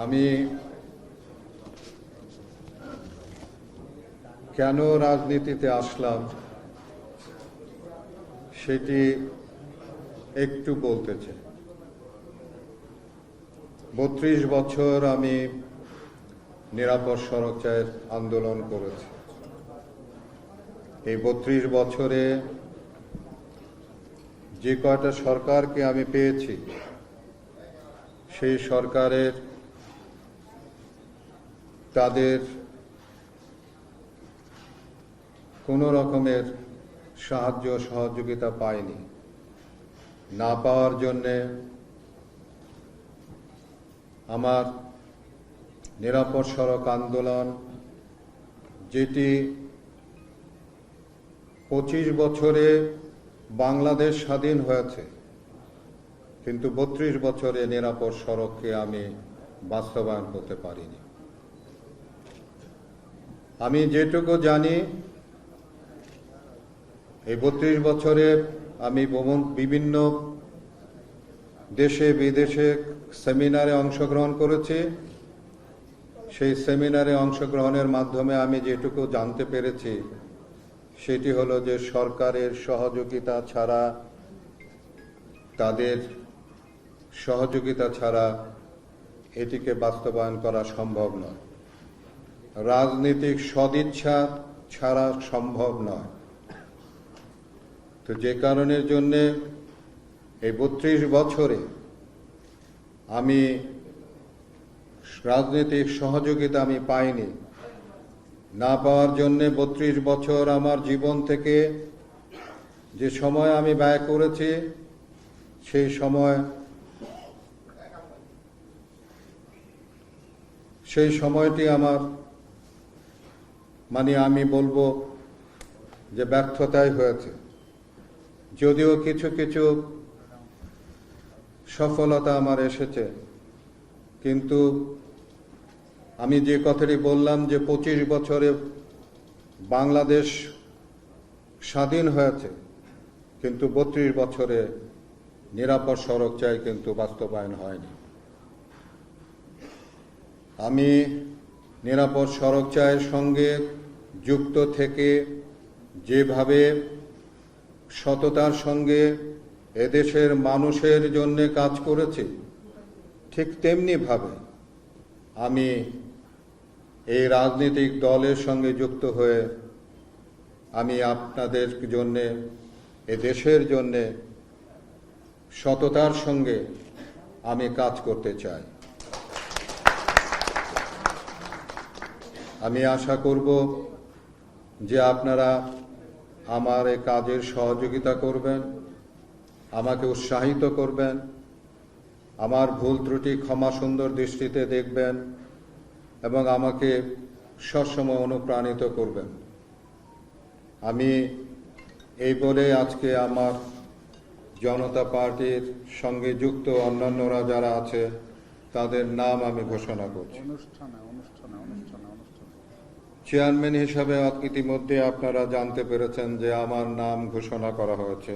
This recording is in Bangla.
আমি কেন রাজনীতিতে আসলাম সেটি একটু বলতে চাই। ৩২ বছর আমি নিরাপদ সড়ক চায়ের আন্দোলন করেছি। এই ৩২ বছরে যে কয়টা সরকারকে আমি পেয়েছি, সেই সরকারের তাদের কোনো রকমের সাহায্য সহযোগিতা পায়নি। না পাওয়ার জন্যে আমার নিরাপদ সড়ক আন্দোলন, যেটি ২৫ বছরে বাংলাদেশ স্বাধীন হয়েছে, কিন্তু ৩২ বছরে নিরাপদ সড়ককে আমি বাস্তবায়ন করতে পারিনি। আমি যেটুকু জানি, এই ৩২ বছরে আমি বিভিন্ন দেশে বিদেশে সেমিনারে অংশগ্রহণ করেছি। সেই সেমিনারে অংশগ্রহণের মাধ্যমে আমি যেটুকু জানতে পেরেছি সেটি হলো যে সরকারের সহযোগিতা ছাড়া, তাদের সহযোগিতা ছাড়া এটিকে বাস্তবায়ন করা সম্ভব নয়। রাজনৈতিক সদিচ্ছা ছাড়া সম্ভব নয়। তো যে কারণের জন্যে এই ৩২ বছরে আমি রাজনৈতিক সহযোগিতা আমি পাইনি। না পাওয়ার জন্যে ৩২ বছর আমার জীবন থেকে যে সময় আমি ব্যয় করেছি, সেই সময়টি আমার আমি বলবো যে ব্যর্থতাই হয়েছে। যদিও কিছু কিছু সফলতা আমার এসেছে, কিন্তু আমি যে কথাটি বললাম যে ২৫ বছরে বাংলাদেশ স্বাধীন হয়েছে, কিন্তু ৩২ বছরে নিরাপদ সড়ক চাই কিন্তু বাস্তবায়ন হয়নি। আমি নিরাপদ সড়ক চায়ের সঙ্গে যুক্ত থেকে যেভাবে সততার সঙ্গে এদেশের মানুষের জন্য কাজ করেছি, ঠিক তেমনি ভাবে আমি এই রাজনৈতিক দলের সঙ্গে যুক্ত হয়ে আমি আপনাদের জন্যে, এ দেশের জন্যে সততার সঙ্গে আমি কাজ করতে চাই। আমি আশা করব যে আপনারা আমার এই কাজের সহযোগিতা করবেন, আমাকে উৎসাহিত করবেন, আমার ভুল ত্রুটি ক্ষমা সুন্দর দৃষ্টিতে দেখবেন এবং আমাকে সবসময় অনুপ্রাণিত করবেন। আমি এই বলে আজকে আমার জনতা পার্টির সঙ্গে যুক্ত অন্যান্যরা যারা আছে তাদের নাম আমি ঘোষণা করছি। চেয়ারম্যান হিসাবে ইতিমধ্যে আপনারা জানতে পেরেছেন যে আমার নাম ঘোষণা করা হয়েছে।